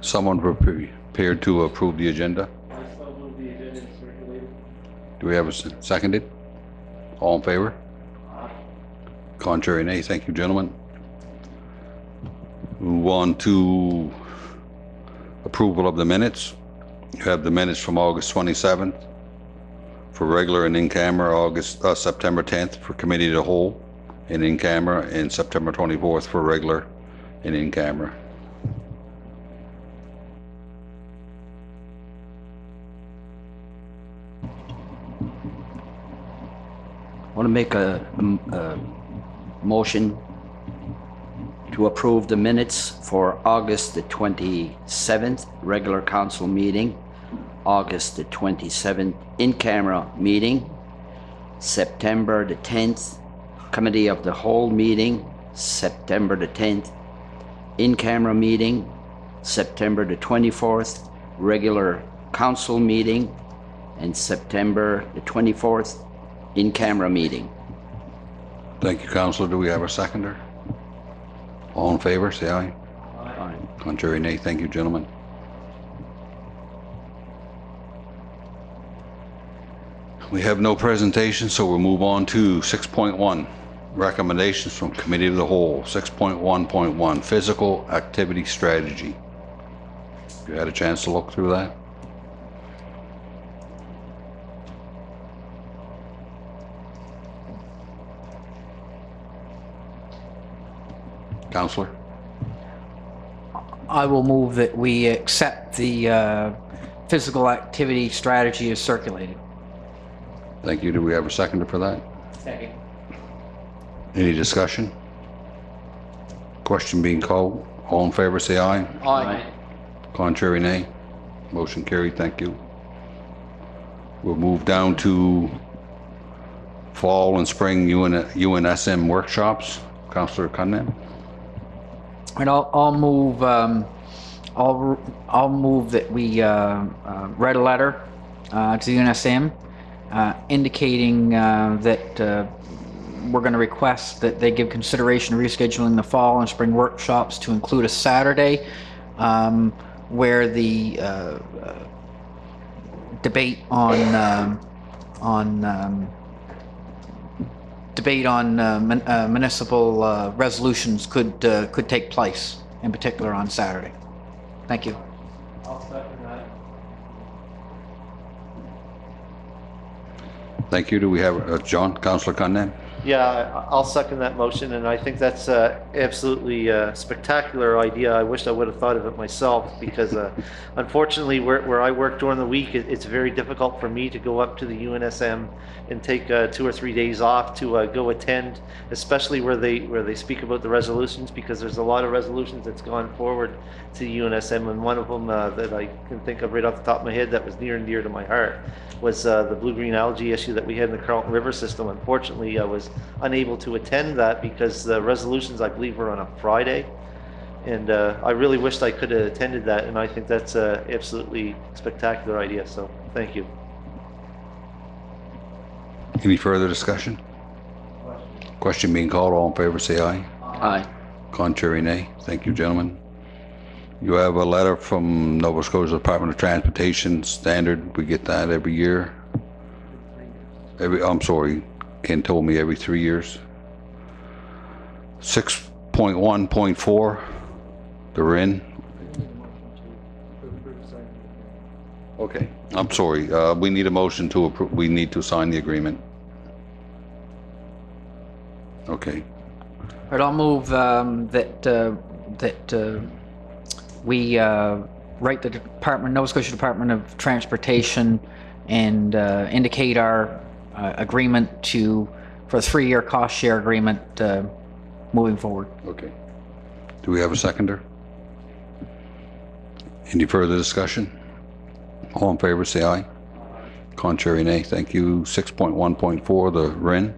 Someone prepared to approve the agenda? I so move the agenda is circulated. Do we have a seconded? All in favor? Aye. Contrary, nay. Thank you, gentlemen. Move on to approval of the minutes. You have the minutes from August 27th for regular and in-camera, September 10th for committee of the whole and in-camera, and September 24th for regular and in-camera. I want to make a motion to approve the minutes for August the 27th regular council meeting, August the 27th in-camera meeting, September the 10th committee of the whole meeting, September the 10th in-camera meeting, September the 24th regular council meeting, and September the 24th in-camera meeting. Thank you, Councillor. Do we have a seconder? All in favor, say aye. Aye. Contrary, nay. Thank you, gentlemen. We have no presentation, so we'll move on to 6.1, recommendations from Committee of the Whole. 6.1.1, physical activity strategy. You had a chance to look through that? Councillor? I will move that we accept the physical activity strategy as circulated. Thank you. Do we have a seconder for that? Second. Any discussion? Question being called. All in favor, say aye. Aye. Contrary, nay. Motion carried. Thank you. We'll move down to fall and spring UNSM workshops. Councillor Cunningham? And I'll move that we write a letter to the UNSM indicating that we're going to request that they give consideration to rescheduling the fall and spring workshops to include a Saturday where the debate on municipal resolutions could take place, in particular on Saturday. Thank you. I'll second that. Thank you. Do we have John? Councillor Cunningham? Yeah, I'll second that motion, and I think that's absolutely spectacular idea. I wish I would have thought of it myself, because unfortunately, where I work during the week, it's very difficult for me to go up to the UNSM and take 2 or 3 days off to go attend, especially where they speak about the resolutions, because there's a lot of resolutions that's gone forward to the UNSM, and one of them that I can think of right off the top of my head that was near and dear to my heart was the blue-green algae issue that we had in the Carleton River system. Unfortunately, I was unable to attend that because the resolutions, I believe, were on a Friday, and I really wished I could have attended that, and I think that's an absolutely spectacular idea, so thank you. Any further discussion? Question being called. All in favor, say aye. Aye. Contrary, nay. Thank you, gentlemen. You have a letter from Nova Scotia Department of Transportation standard. We get that every year. I'm sorry, Ken told me every 3 years. 6.1.4, they're in. Okay, I'm sorry. We need a motion to approve. We need to sign the agreement. Okay. All right, I'll move that we write the Nova Scotia Department of Transportation and indicate our agreement for a 3-year cost share agreement moving forward. Okay. Do we have a seconder? Any further discussion? All in favor, say aye. Contrary, nay. Thank you. 6.1.4, the REN,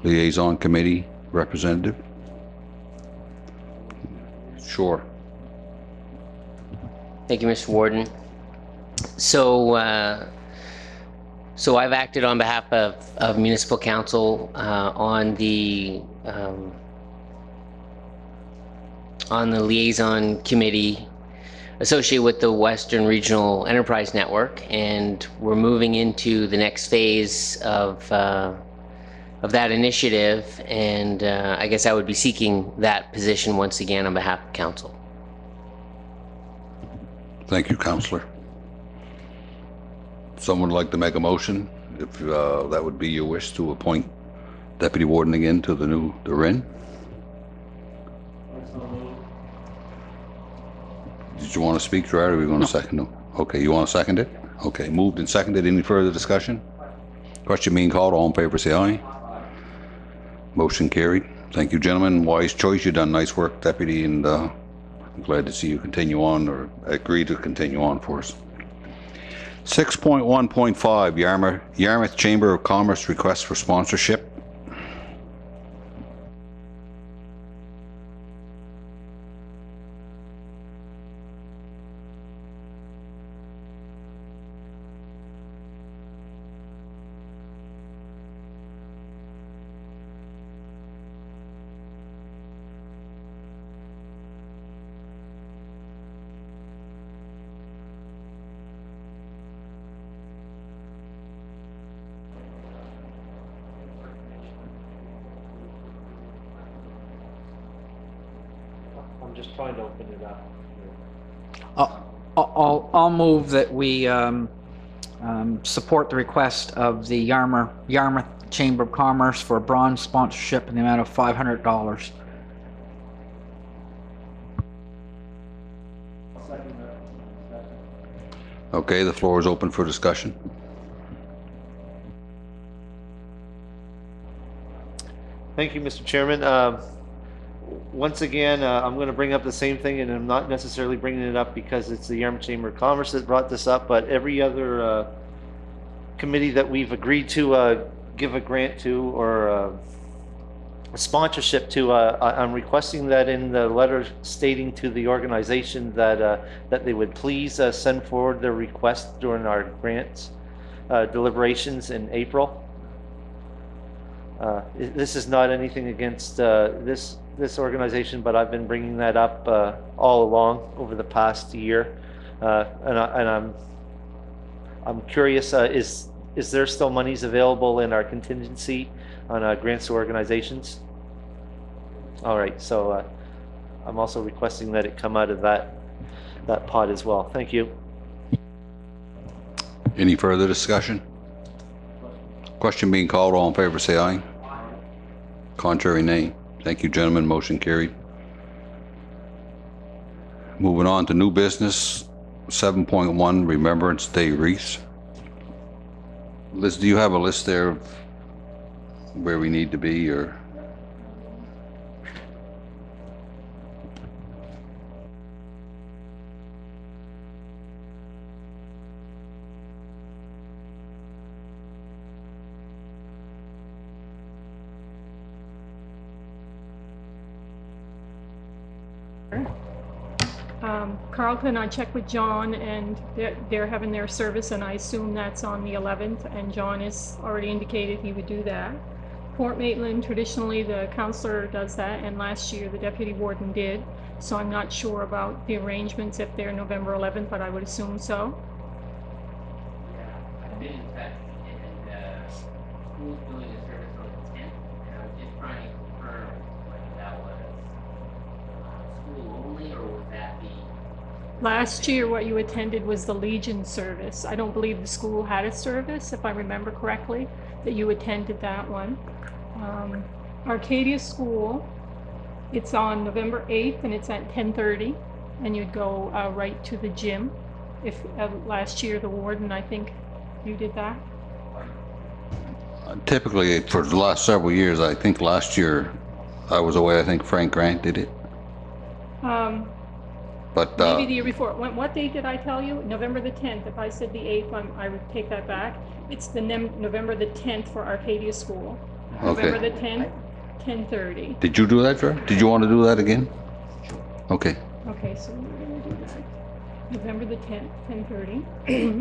Liaison Committee Representative. Sure. Thank you, Mr. Warden. So I've acted on behalf of Municipal Council on the liaison committee associated with the Western Regional Enterprise Network, and we're moving into the next phase of that initiative, and I guess I would be seeking that position once again on behalf of council. Thank you, Counselor. Someone would like to make a motion, if that would be your wish, to appoint Deputy Warden again to the RIN? So moved. Did you want to speak, Gerard, or are we going to second it? Okay, you want to second it? Okay, moved and seconded. Any further discussion? Question being called. All in favor, say aye. Motion carried. Thank you, gentlemen. Wise choice. You've done nice work, Deputy, and I'm glad to see you continue on, or agree to continue on for us. 6.1.5, Yarmouth Chamber of Commerce request for sponsorship. I'm just trying to open it up. I'll move that we support the request of the Yarmouth Chamber of Commerce for a bronze sponsorship in the amount of $500. I'll second that. Okay, the floor is open for discussion. Thank you, Mr. Chairman. Once again, I'm going to bring up the same thing, and I'm not necessarily bringing it up because it's the Yarmouth Chamber of Commerce that brought this up, but every other committee that we've agreed to give a grant to or a sponsorship to, I'm requesting that in the letter stating to the organization that that they would please send forward their request during our grants deliberations in April. This is not anything against this organization, but I've been bringing that up all along over the past year, and I'm curious: is there still monies available in our contingency on grants to organizations? All right, so I'm also requesting that it come out of that pot as well. Thank you. Any further discussion? Question being called. All in favor, say aye. Contrary, nay. Thank you, gentlemen. Motion carried. Moving on to new business, 7.1, Remembrance Day wreaths. Liz, do you have a list there of where we need to be, or? Carlton, I checked with John, and they're having their service, and I assume that's on the 11th, and John has already indicated he would do that. Port Maitland, traditionally the counselor does that, and last year the deputy warden did, so I'm not sure about the arrangements if they're November 11th, but I would assume so. I've been in touch, and school's doing a service on the 10th, and I was just trying to confirm whether that was school only, or was that the... Last year what you attended was the Legion service. I don't believe the school had a service, if I remember correctly, that you attended that one. Arcadia School, it's on November 8th, and it's at 10:30, and you'd go right to the gym. If last year the warden, I think you did that. Typically, for the last several years, I think last year I was away. I think Frank Grant did it. But Maybe the year before. What date did I tell you? November the 10th. If I said the 8th, I would take that back. It's the November the 10th for Arcadia School. November the 10th, 10:30. did you do that, Drew? Did you want to do that again? Okay. Okay, so we're gonna do that. November the 10th, 10:30.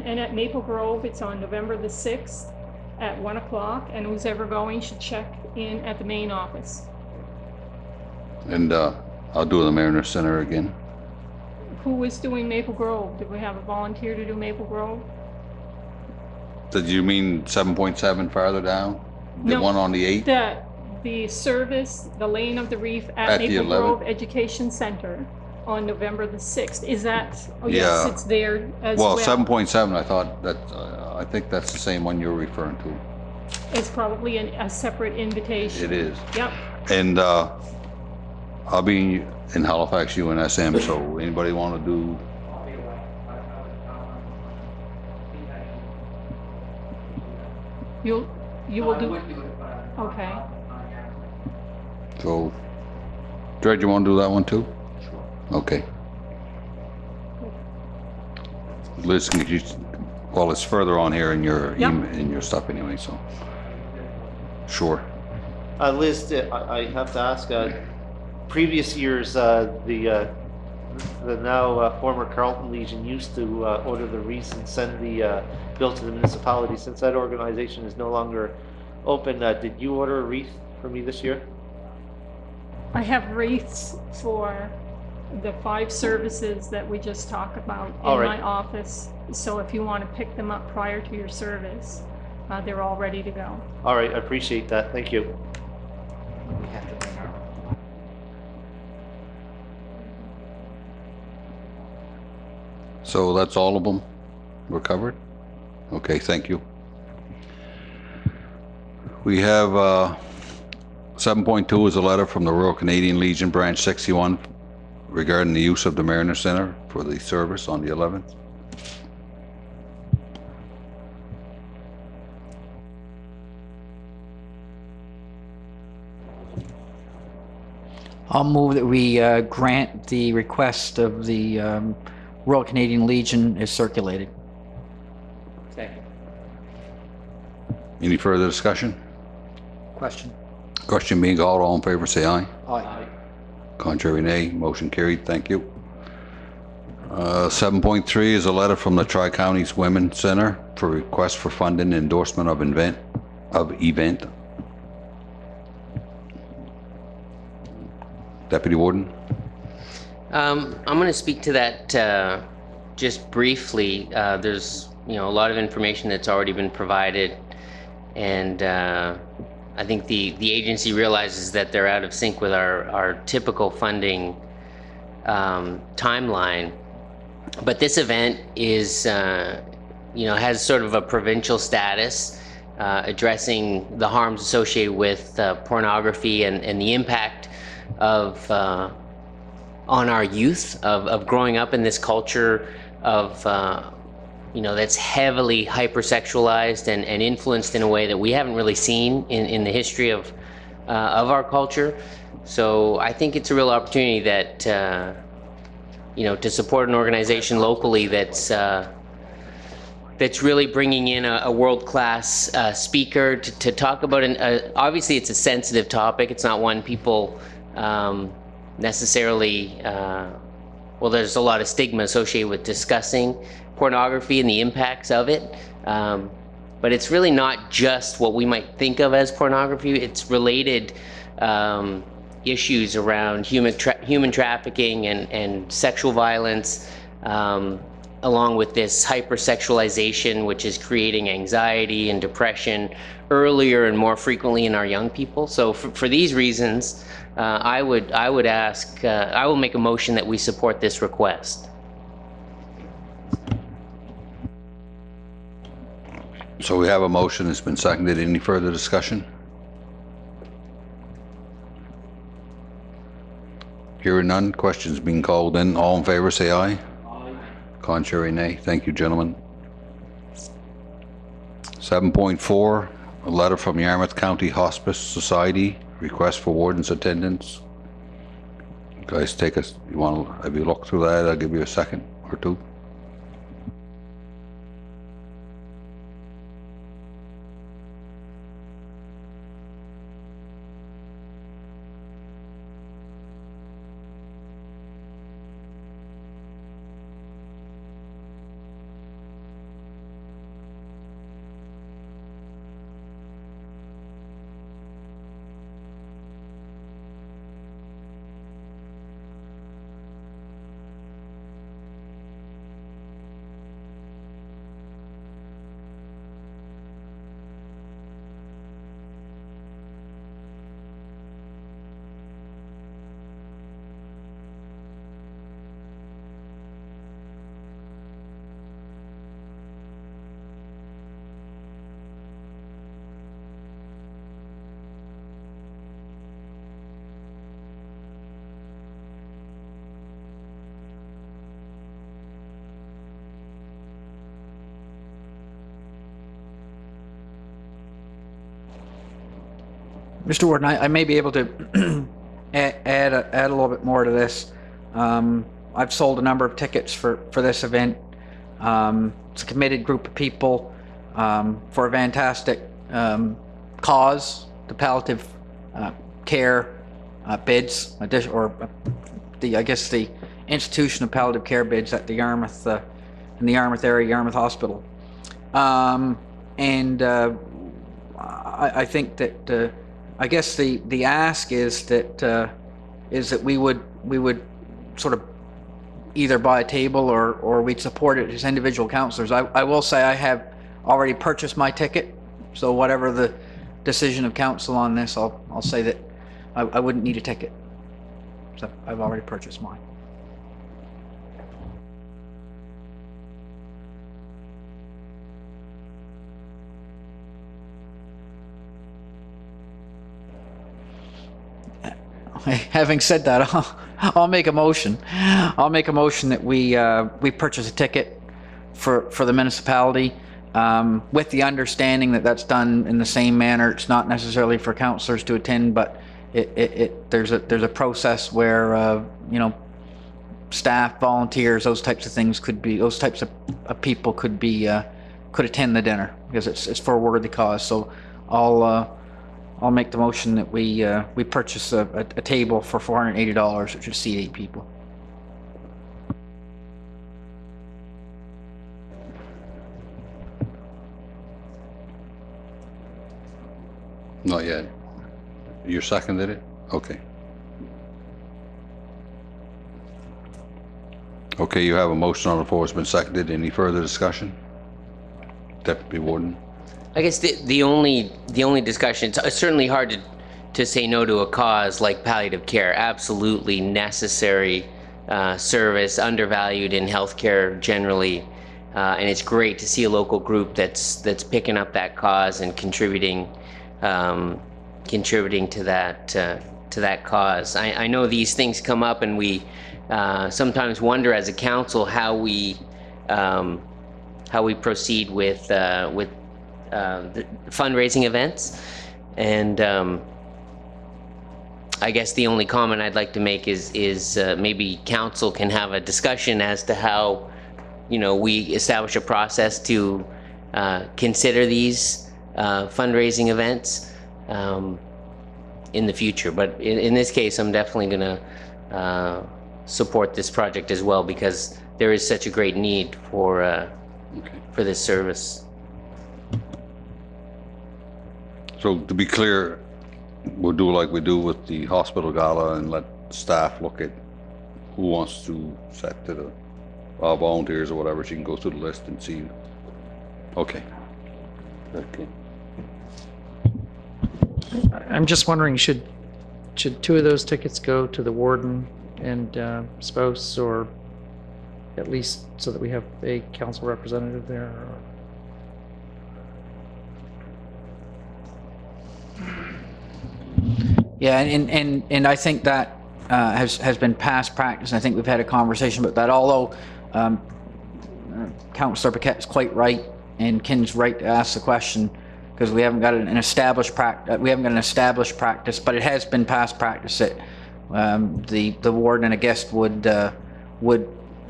And at Maple Grove, it's on November the 6th at 1 o'clock, and who's ever going should check in at the main office. And I'll do the Mariner Center again. who was doing Maple Grove? Did we have a volunteer to do Maple Grove? Did you mean 7.7 farther down? The No. one on the 8th? The service, the Lane of the Reef At at the Maple 11th? Grove Education Center on November the 6th. Is that, oh yes, Yeah. it's there as well. Well, 7.7, I thought that, I think that's the same one you're referring to. It's probably a separate invitation. It is. Yep. And I'll be in Halifax, UNSM, so anybody want to do, I'll be away. I was You will I do, would do it, but I'm okay. not- so, Dred, you want to do that one too? Sure. Okay. Liz, can you, well, it's further on here in your, Yep. in your stuff anyway, so, sure. Liz, I have to ask, previous years, the now former Carlton Legion used to order the wreaths and send the bill to the municipality. Since that organization is no longer open, did you order a wreath for me this year? I have wreaths for the 5 services that we just talked about All in right. my office. So if you want to pick them up prior to your service, they're all ready to go. All right, I appreciate that. Thank you. We have to bring our So that's all of them were covered? Okay, thank you. We have 7.2 is a letter from the Royal Canadian Legion Branch 61 regarding the use of the Mariner Center for the service on the 11th. I'll move that we grant the request of the Royal Canadian Legion as circulated. second. Any further discussion? Question? Question being called, all in favor say aye. Aye. Contrary, nay. Motion carried. Thank you. 7.3 is a letter from the Tri-Counties Women Center for request for funding endorsement of event. Deputy Warden? I'm going to speak to that just briefly. There's, a lot of information that's already been provided, and I think the agency realizes that they're out of sync with our typical funding timeline. But this event is, has sort of a provincial status, addressing the harms associated with pornography and the impact of on our youth of growing up in this culture of that's heavily hypersexualized and influenced in a way that we haven't really seen in the history of our culture. So I think it's a real opportunity that to support an organization locally that's really bringing in a world-class speaker to talk about obviously it's a sensitive topic. It's not one people necessarily, there's a lot of stigma associated with discussing pornography and the impacts of it. But it's really not just what we might think of as pornography. It's related issues around human trafficking and sexual violence, along with this hypersexualization, which is creating anxiety and depression earlier and more frequently in our young people. So for these reasons, I would ask, I will make a motion that we support this request. So we have a motion, it's been seconded. Any further discussion? Hearing none, questions being called in. All in favor, say aye. Aye. Contrary, nay. Thank you, gentlemen. 7.4, a letter from Yarmouth County Hospice Society, request for warden's attendance. You guys take us, have you looked through that? I'll give you a second or two. Mr. Warden, I may be able to add a little bit more to this. I've sold a number of tickets for this event. It's a committed group of people for a fantastic cause, the palliative care bids, or I guess the institution of palliative care bids at the Yarmouth, in the Yarmouth area, Yarmouth Hospital. I think that I guess the ask is that we would sort of either buy a table or we'd support it as individual councillors. I will say I have already purchased my ticket, so whatever the decision of council on this, I'll say that I wouldn't need a ticket. So I've already purchased mine. Having said that, I'll make a motion. I'll make a motion that we purchase a ticket for the municipality, with the understanding that that's done in the same manner. It's not necessarily for councillors to attend, but there's a process where staff, volunteers, those types of things those types of people could attend the dinner because it's for a worthy cause. So I'll make the motion that we purchase a table for $480, which would seat 8 people. Not yet. You seconded it? Okay. Okay, you have a motion on the floor. It's been seconded. Any further discussion? Deputy Warden? I guess the only discussion, it's certainly hard to say no to a cause like palliative care. Absolutely necessary service, undervalued in healthcare generally, and it's great to see a local group that's picking up that cause and contributing to that cause. I know these things come up, and we sometimes wonder as a council how we proceed with the fundraising events, and I guess the only comment I'd like to make is maybe council can have a discussion as to how we establish a process to consider these fundraising events in the future. But in this case, I'm definitely going to support this project as well because there is such a great need for this service. So to be clear, we'll do like we do with the hospital gala and let staff look at who wants to set to the volunteers or whatever. She can go through the list and see. Okay. Okay. I'm just wondering, should 2 of those tickets go to the warden and spouse, or at least so that we have a council representative there? Or? Yeah, and I think that has been past practice. I think we've had a conversation about that. Although Councillor Paquette is quite right, and Ken's right to ask the question because we haven't got an established practice. We haven't got an established practice, but it has been past practice that the warden and a guest would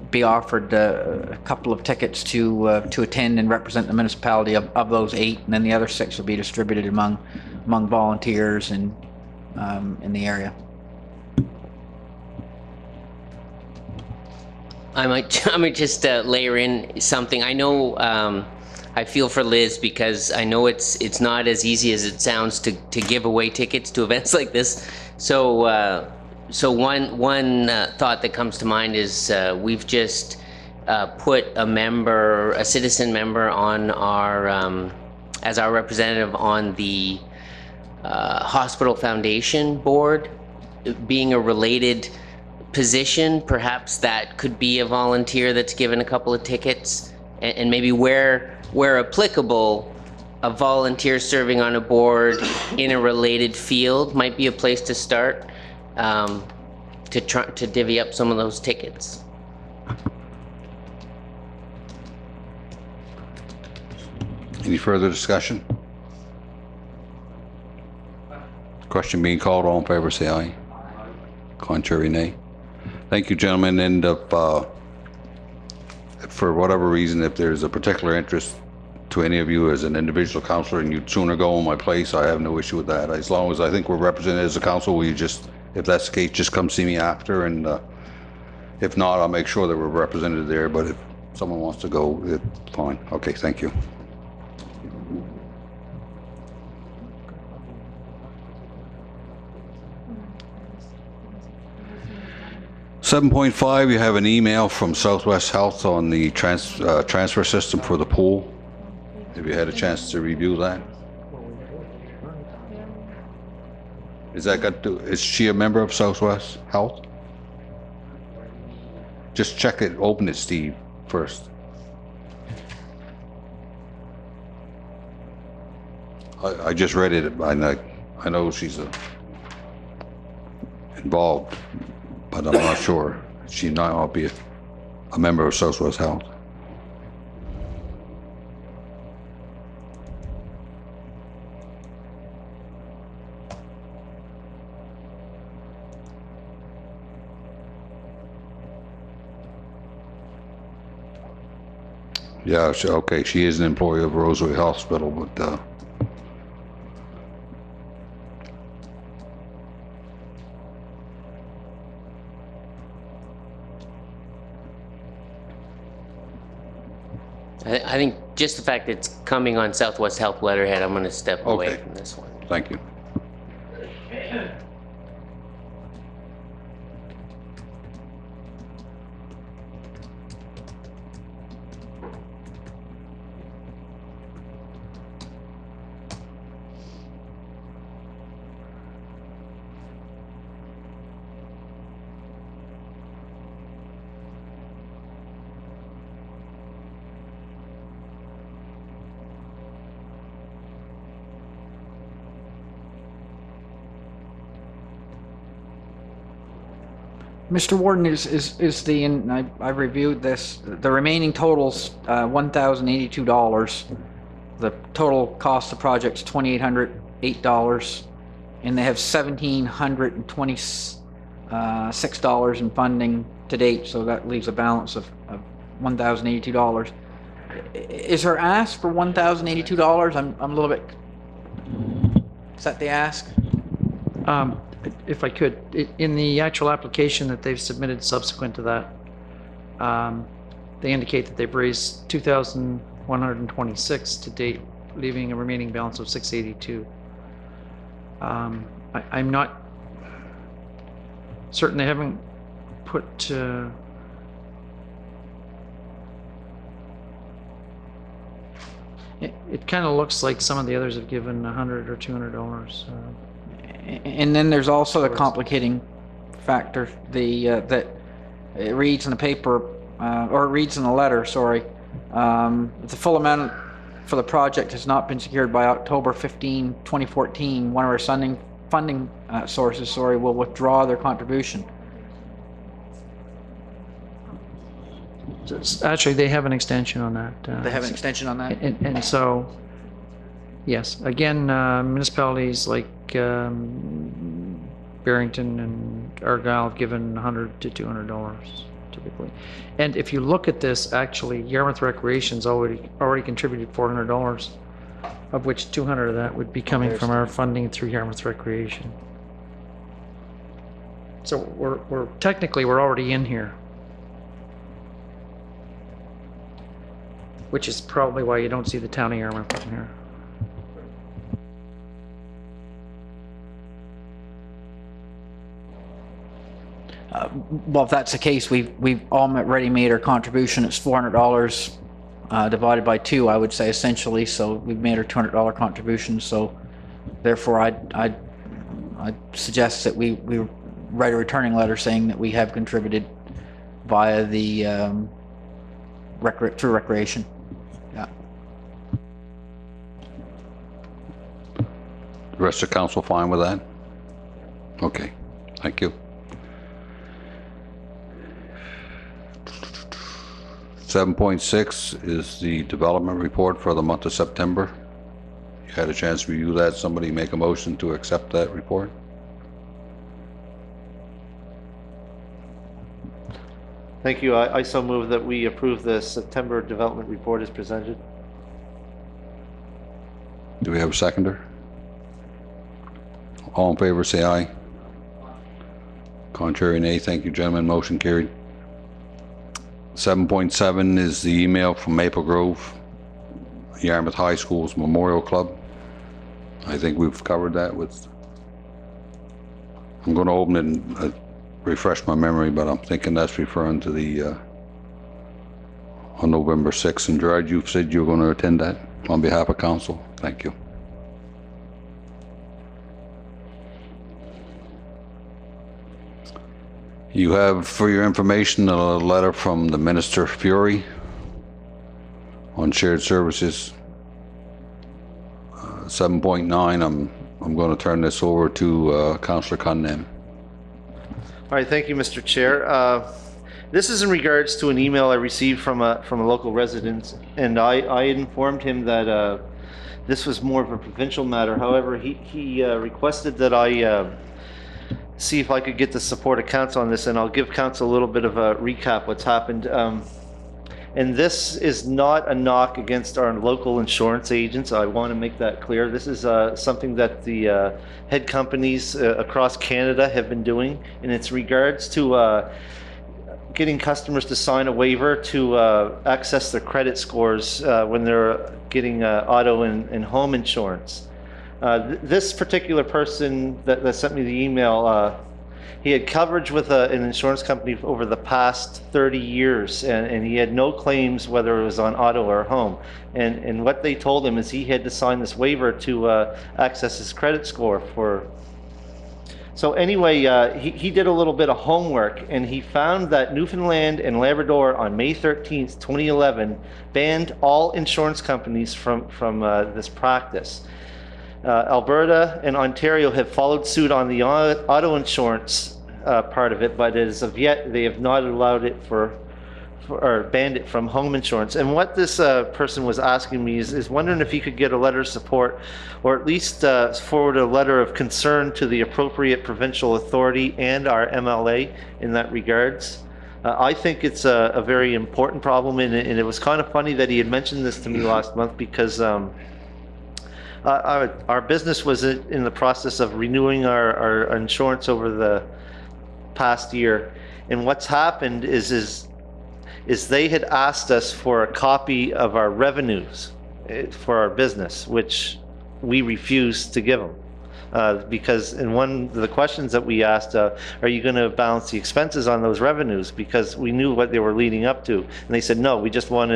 be offered a couple of tickets to attend and represent the municipality of those 8, and then the other 6 will be distributed among volunteers and in the area. I might just layer in something. I know I feel for Liz because I know it's not as easy as it sounds to give away tickets to events like this. So one thought that comes to mind is we've just put a citizen member on our as our representative on the Hospital Foundation board, being a related position. Perhaps that could be a volunteer that's given a couple of tickets, and maybe where applicable, a volunteer serving on a board in a related field might be a place to start to try to divvy up some of those tickets. Any further discussion? Question being called, all in favor, say aye. Contrary, nay. Thank you, gentlemen, and for whatever reason, if there's a particular interest to any of you as an individual counselor and you'd sooner go in my place, I have no issue with that. As long as I think we're represented as a council, will you just, if that's the case, just come see me after, and if not, I'll make sure that we're represented there, but if someone wants to go, fine. Okay, thank you. Seven 7.5, you have an email from Southwest Health on the transfer system for the pool. Have you had a chance to review that? Is she a member of Southwest Health? Just check it, open it, Steve, first. I just read it, and I know she's involved, but I'm not sure. She might not be a member of Southwest Health. Yeah, okay, she is an employee of Roseway Hospital, but I think just the fact that it's coming on Southwest Health letterhead, I'm going to step away Okay. from this one. thank you. Mr. Warden, is the, and I've reviewed this, the remaining total's $1,082. The total cost of the project's $2,808, and they have $1,726 in funding to date, so that leaves a balance of $1,082. Is her ask for $1,082? I'm a little bit, is that the ask? If I could, in the actual application that they've submitted subsequent to that, they indicate that they've raised $2,126 to date, leaving a remaining balance of $682. I'm not certain, they haven't put it kind of looks like some of the others have given $100 or $200. And then there's also the complicating factor, that it reads in the paper, or it reads in the letter, sorry, the full amount for the project has not been secured by October 15, 2014. One of our funding sources, will withdraw their contribution. Actually, they have an extension on that. They have an extension on that? And so, yes, again, municipalities like Barrington and Argyle have given $100 to $200 typically. And if you look at this, actually, Yarmouth Recreation's already contributed $400, of which $200 of that would be coming from our funding through Yarmouth Recreation. So we're technically already in here, which is probably why you don't see the town of Yarmouth in here. Well, if that's the case, we've already made our contribution. It's $400 divided by 2, I would say, essentially. So we've made our $200 contribution. So therefore, I'd suggest that we write a returning letter saying that we have contributed via the through recreation. Yeah. The rest of council fine with that? Okay, thank you. 7.6 is the development report for the month of September. You had a chance to review that. Somebody make a motion to accept that report? Thank you. I so move that we approve the September development report as presented. Do we have a seconder? All in favor, say aye. Contrary, nay. Thank you, gentlemen. Motion carried. 7.7 is the email from Maple Grove, Yarmouth High School's Memorial Club. I think we've covered that with... I'm going to open it and refresh my memory, but I'm thinking that's referring to the on November 6th. And Gerard, you said you were going to attend that on behalf of council. Thank you. You have, for your information, a letter from the Minister Fury on shared services. 7.9, I'm going to turn this over to Councillor Cunningham. All right, thank you, Mr. Chair. This is in regards to an email I received from a local resident, and I informed him that this was more of a provincial matter. However, he requested that I see if I could get the support of council on this, and I'll give council a little bit of a recap what's happened. And this is not a knock against our local insurance agents. I want to make that clear. This is something that the head companies across Canada have been doing, and it's regards to getting customers to sign a waiver to access their credit scores when they're getting auto and home insurance. This particular person that sent me the email, he had coverage with an insurance company over the past 30 years, and he had no claims whether it was on auto or home. And what they told him is he had to sign this waiver to access his credit score for... So anyway, he did a little bit of homework, and he found that Newfoundland and Labrador on May 13th, 2011, banned all insurance companies from this practice. Alberta and Ontario have followed suit on the auto insurance part of it, but as of yet, they have not allowed it or banned it from home insurance. And what this person was asking me is wondering if he could get a letter of support, or at least forward a letter of concern to the appropriate provincial authority and our MLA in that regards. I think it's a very important problem, and it was kind of funny that he had mentioned this to me last month, because our business was in the process of renewing our insurance over the past year, and what's happened is they had asked us for a copy of our revenues for our business, which we refused to give them. Because in one of the questions that we asked, are you going to balance the expenses on those revenues? Because we knew what they were leading up to. And they said, no, we just want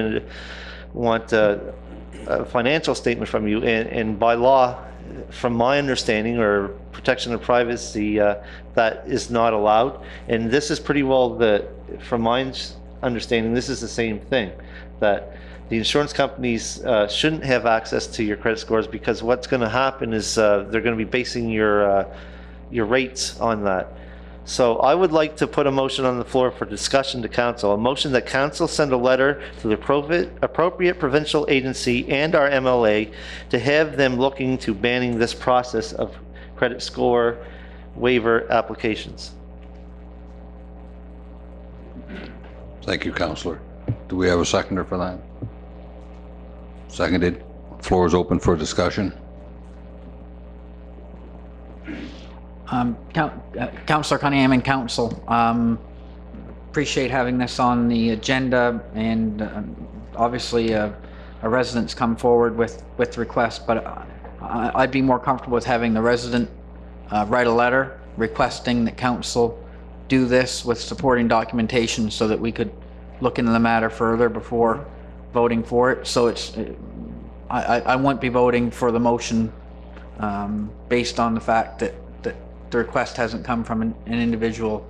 a financial statement from you. And by law, from my understanding, or protection of privacy, that is not allowed. And this is pretty well from my understanding, this is the same thing, that the insurance companies shouldn't have access to your credit scores, because what's going to happen is they're going to be basing your rates on that. So I would like to put a motion on the floor for discussion to council. A motion that council send a letter to the appropriate provincial agency and our MLA to have them looking to banning this process of credit score waiver applications. Thank you, Councillor. Do we have a seconder for that? Seconded. Floor is open for discussion. Councillor Cunningham and Council, appreciate having this on the agenda, and obviously a resident's come forward with request, but I'd be more comfortable with having the resident write a letter requesting that council do this with supporting documentation, so that we could look into the matter further before voting for it. So it's, I won't be voting for the motion based on the fact that the request hasn't come from an individual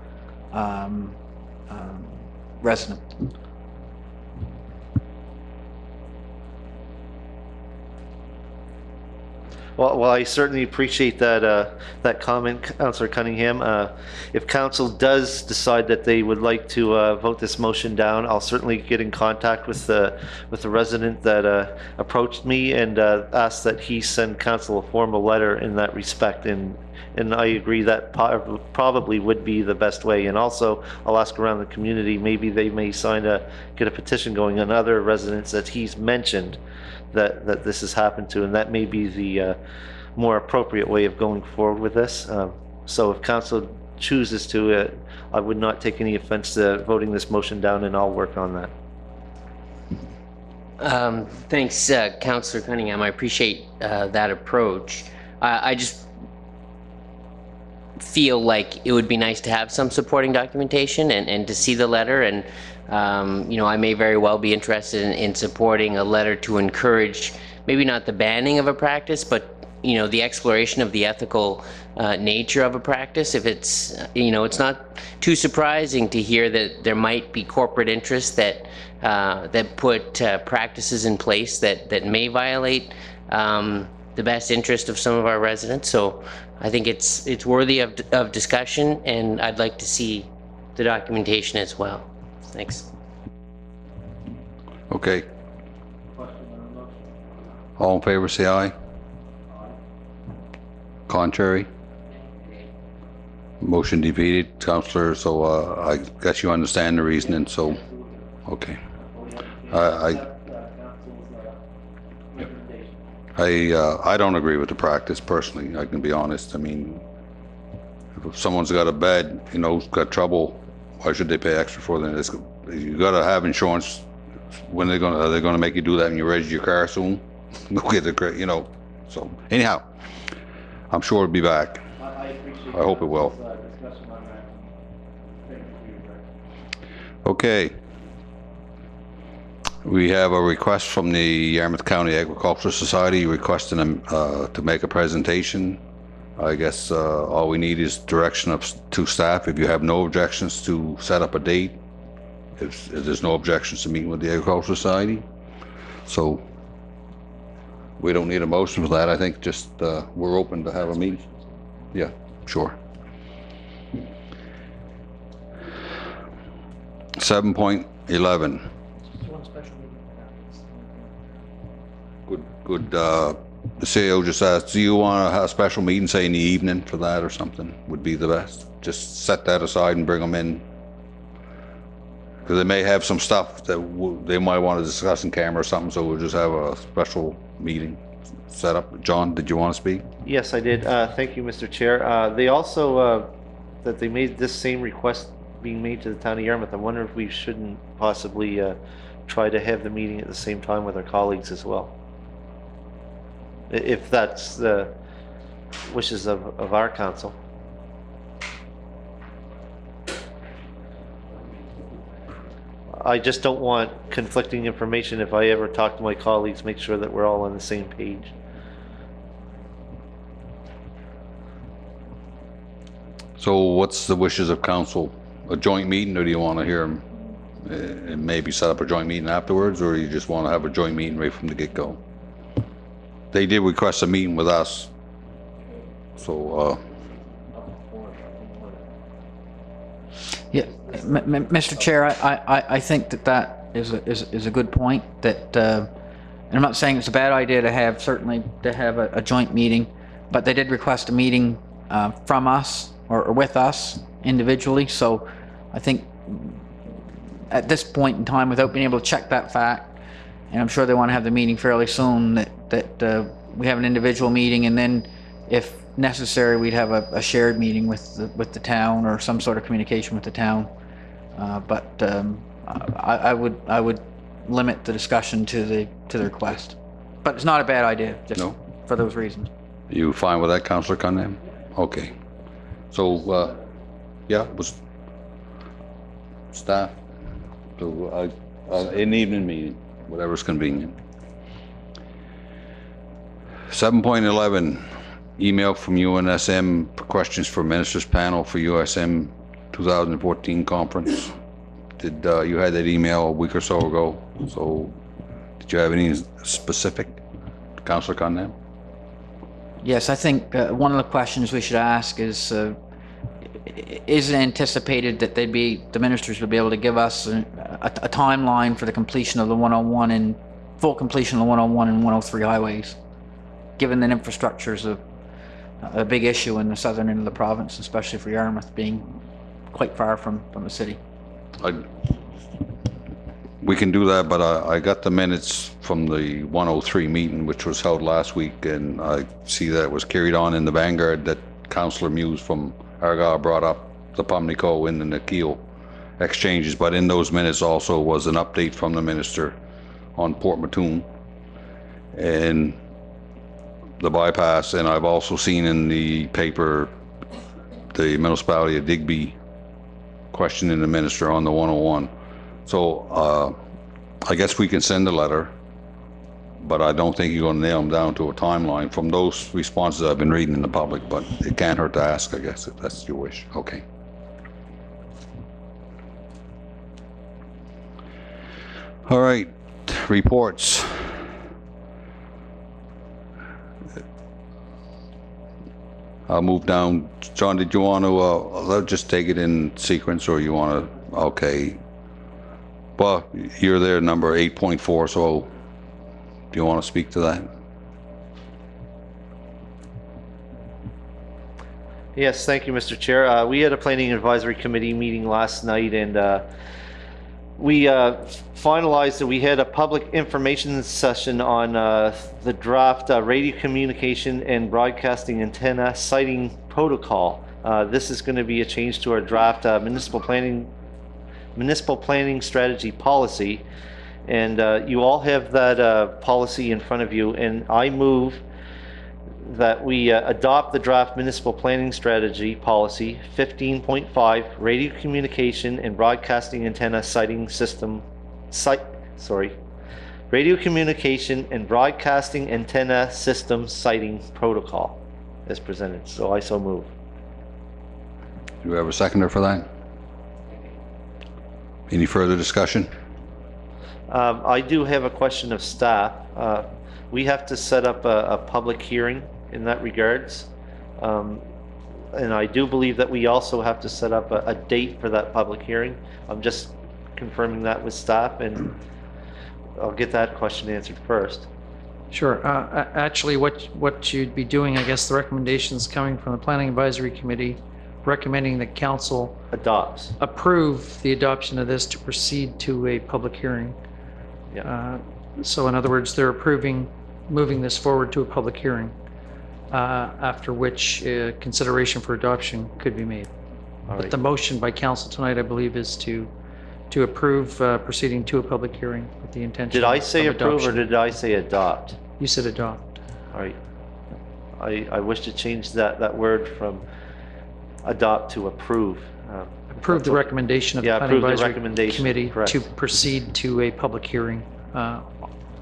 resident. Well, I certainly appreciate that comment, Councillor Cunningham. If council does decide that they would like to vote this motion down, I'll certainly get in contact with the resident that approached me and ask that he send council a formal letter in that respect. And I agree that probably would be the best way. And also, I'll ask around the community, maybe they may get a petition going on other residents that he's mentioned that this has happened to, and that may be the more appropriate way of going forward with this. So if council chooses to, I would not take any offense to voting this motion down, and I'll work on that. Thanks, Councillor Cunningham. I appreciate that approach. I just feel like it would be nice to have some supporting documentation and to see the letter. And I may very well be interested in supporting a letter to encourage maybe not the banning of a practice, but the exploration of the ethical nature of a practice. If it's it's not too surprising to hear that there might be corporate interests that put practices in place that may violate the best interest of some of our residents. So I think it's worthy of discussion, and I'd like to see the documentation as well. Thanks. Okay. All in favor, say aye. Contrary? Motion defeated, Councillor, so I guess you understand the reasoning, so, okay. I don't agree with the practice personally, I can be honest. I mean, if someone's got a bed, got trouble, why should they pay extra for them? You gotta have insurance. When are they gonna make you do that when you register your car soon? Go get the, so anyhow, I'm sure it'll be back. I hope it will. Okay. We have a request from the Yarmouth County Agricultural Society requesting them to make a presentation. I guess all we need is direction to staff. If you have no objections to set up a date, if there's no objections to meeting with the Agricultural Society. So we don't need a motion for that. I think just we're open to have a meeting. Yeah, sure. 7.11. Good. The CEO just asked, do you want to have a special meeting, say in the evening for that or something? Would be the best. Just set that aside and bring them in. Because they may have some stuff that they might want to discuss in camera or something, so we'll just have a special meeting set up. John, did you want to speak? Yes, I did. Thank you, Mr. Chair. They also, that they made this same request being made to the town of Yarmouth. I wonder if we shouldn't possibly try to have the meeting at the same time with our colleagues as well. If that's the wishes of our council. I just don't want conflicting information. If I ever talk to my colleagues, make sure that we're all on the same page. So what's the wishes of council? A joint meeting, or do you want to hear them and maybe set up a joint meeting afterwards, or you just want to have a joint meeting right from the get-go? They did request a meeting with us, so Yeah, Mr. Chair, I think that is a good point. That, and I'm not saying it's a bad idea to have a joint meeting, but they did request a meeting from us or with us individually. So I think at this point in time, without being able to check that fact, and I'm sure they want to have the meeting fairly soon, that we have an individual meeting, and then if necessary, we'd have a shared meeting with the town or some sort of communication with the town. But I would limit the discussion to the request. But it's not a bad idea, just No. for those reasons. you fine with that, Councillor Cunningham? Okay. So, yeah, was staff, so an evening meeting, whatever's convenient. 7.11, email from UNSM for questions for Ministers Panel for USM 2014 conference. Did you had that email a week or so ago? So, did you have any specific, Councillor Cunningham? Yes, I think one of the questions we should ask is it anticipated that the ministers would be able to give us a timeline for the completion of the 101 and full completion of the 101 and 103 highways, given that infrastructure is a big issue in the southern end of the province, especially for Yarmouth being quite far from the city. We can do that, but I got the minutes from the 103 meeting, which was held last week, and I see that it was carried on in the Vanguard that Councillor Muse from Argyle brought up the Pumlico and the Nikhil exchanges, but in those minutes also was an update from the minister on Port Mattoon and the bypass, and I've also seen in the paper the municipality of Digby questioning the minister on the 101. So I guess we can send a letter, but I don't think you're going to nail them down to a timeline from those responses I've been reading in the public, but it can't hurt to ask, I guess, if that's your wish. Okay. All right, reports. I'll move down. John, did you want to, let's just take it in sequence, or you want to, okay. Well, you're there, number 8.4, so do you want to speak to that? Yes, thank you, Mr. Chair. We had a planning advisory committee meeting last night, and we finalized that we had a public information session on the draft radio communication and broadcasting antenna siting protocol. This is going to be a change to our draft municipal planning strategy policy, and you all have that policy in front of you, and I move that we adopt the draft municipal planning strategy policy 15.5 radio communication and broadcasting antenna siting system radio communication and broadcasting antenna system siting protocol as presented. So I so move. Do you have a seconder for that? Any further discussion? I do have a question of staff. We have to set up a public hearing in that regards. And I do believe that we also have to set up a date for that public hearing. I'm just confirming that with staff, and I'll get that question answered first. Sure. Actually, what you'd be doing, I guess, the recommendations coming from the Planning Advisory Committee recommending that council Adopts. approve the adoption of this to proceed to a public hearing. Yeah. So in other words, they're approving moving this forward to a public hearing, after which consideration for adoption could be made. All But right. the motion by council tonight, I believe, is to approve proceeding to a public hearing with the intention Did I say of approve or adoption. did I say adopt? You said adopt. All right. I wish to change that word from adopt to approve. Approve the recommendation of the Yeah, Planning approve the Advisory recommendation, Committee correct. to proceed to a public hearing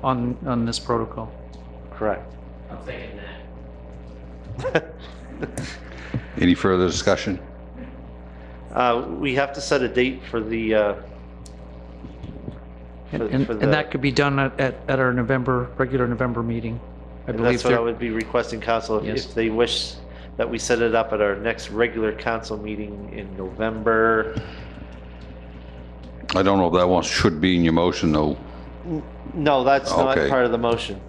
on this protocol. Correct. I'm thinking that. Any further discussion? We have to set a date for the, And for the- that could be done at our regular November meeting. I and believe that's what I there- would be requesting council, Yes. if they wish that we set it up at our next regular council meeting in November. I don't know if that one should be in your motion, though. No, that's not Okay. part of the motion.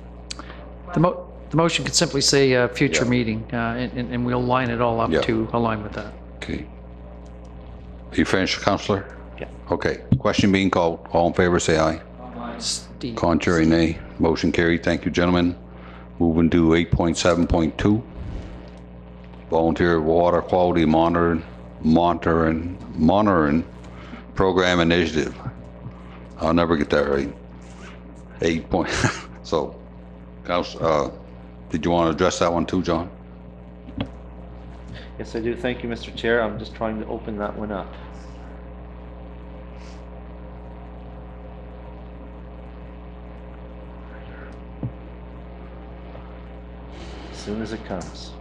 The motion could simply say future Yeah. meeting, and we'll line it all up Yeah. to align with that. Okay. Are you finished, Councillor? Yeah. Okay. Question being called. All in favor, say aye. Steve. Contrary, nay. Motion carried. Thank you, gentlemen. Moving to 8.7.2. Volunteer Water Quality Monitoring Program Initiative. I'll never get that right. 8 point. So, did you want to address that one too, John? Yes, I do. Thank you, Mr. Chair. I'm just trying to open that one up. As soon as it comes.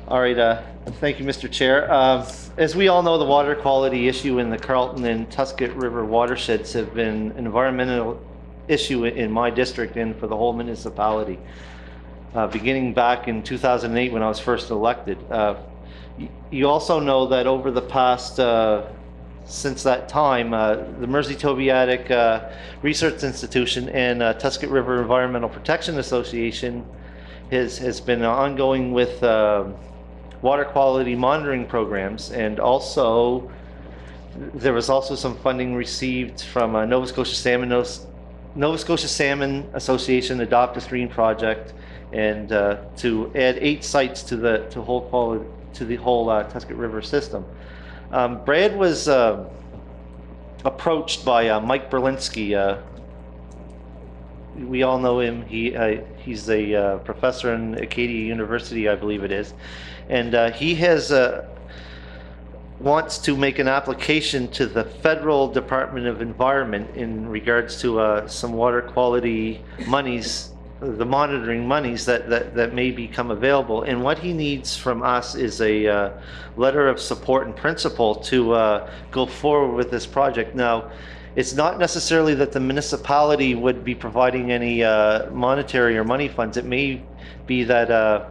All right, Thank you, Mr. Chair. As we all know, the water quality issue in the Carlton and Tuscot River watersheds have been an environmental issue in my district and for the whole municipality, beginning back in 2008 when I was first elected. You also know that over the past, since that time, the Mersey Tobiatic Research Institution and Tuscot River Environmental Protection Association has been ongoing with water quality monitoring programs, and also there was also some funding received from Nova Scotia Salmon Association Adopt a Stream project, and to add 8 sites to the whole Tuscot River system. Brad was approached by Mike Berlinski. We all know him. He's a professor in Acadia University, I believe it is, and he has wants to make an application to the Federal Department of Environment in regards to some water quality monies, the monitoring monies that may become available. And what he needs from us is a letter of support and principle to go forward with this project. Now, it's not necessarily that the municipality would be providing any monetary or money funds. It may be that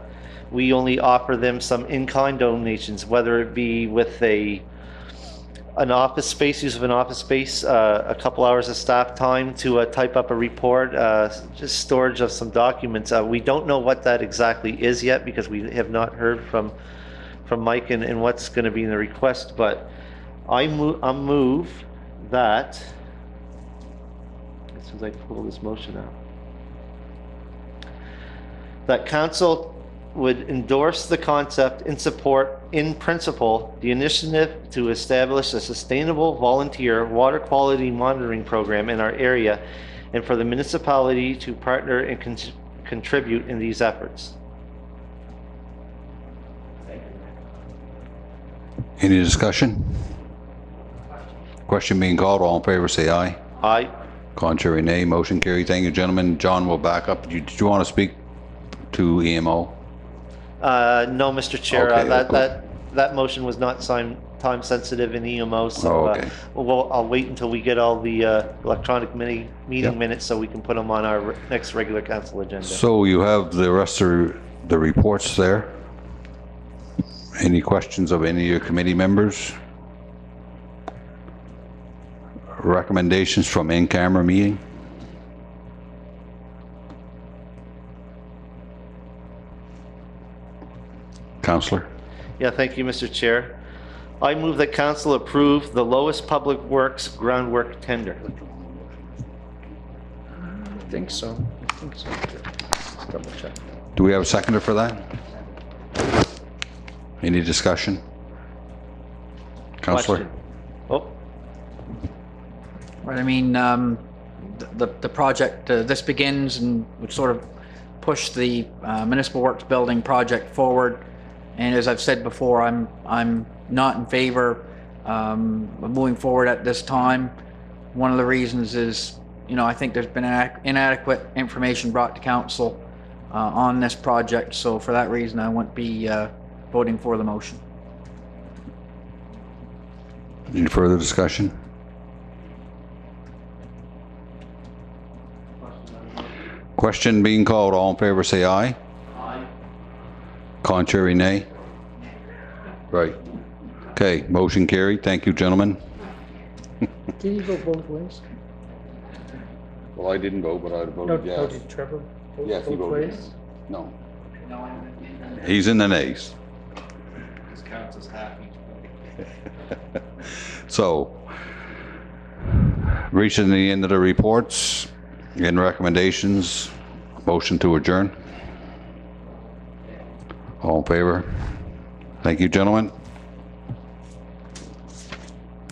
we only offer them some in-kind donations, whether it be with an office space, use of an office space, a couple hours of staff time to type up a report, just storage of some documents. We don't know what that exactly is yet because we have not heard from Mike and what's going to be in the request. But I move that, as soon as I pull this motion out, that council would endorse the concept and support in principle the initiative to establish a sustainable volunteer water quality monitoring program in our area, and for the municipality to partner and contribute in these efforts. Any discussion? Question being called. All in favor, say aye. Aye. Contrary, nay. Motion carried. Thank you, gentlemen. John will back up. Did you want to speak to EMO? No, Mr. Chair. Okay, That motion was not time sensitive in EMO, so okay. I'll wait until we get all the electronic meeting minutes so we can put them on our next regular council agenda. So you have the rest of the reports there. Any questions of any of your committee members? Recommendations from in-camera meeting? Councillor? Yeah, thank you, Mr. Chair. I move that council approve the lowest public works groundwork tender. I think so. Let's double check. Do we have a seconder for that? Any discussion? Councillor? Question. Oh, Right, I mean, the project, this begins and would sort of push the municipal works building project forward. And as I've said before, I'm not in favor of moving forward at this time. One of the reasons is, you know, I think there's been inadequate information brought to council on this project. So for that reason, I won't be voting for the motion. Any further discussion? Question being called. All in favor, say aye. aye. Contrary, nay. Right. Okay, motion carried. Thank you, gentlemen. Can you vote both ways? Well, I didn't vote, but I No, voted no, did Trevor vote Yes, he both voted ways? yes. No. He's in the nays. This counts as half each vote. So, reaching the end of the reports and recommendations, motion to adjourn. All in favor? Thank you, gentlemen.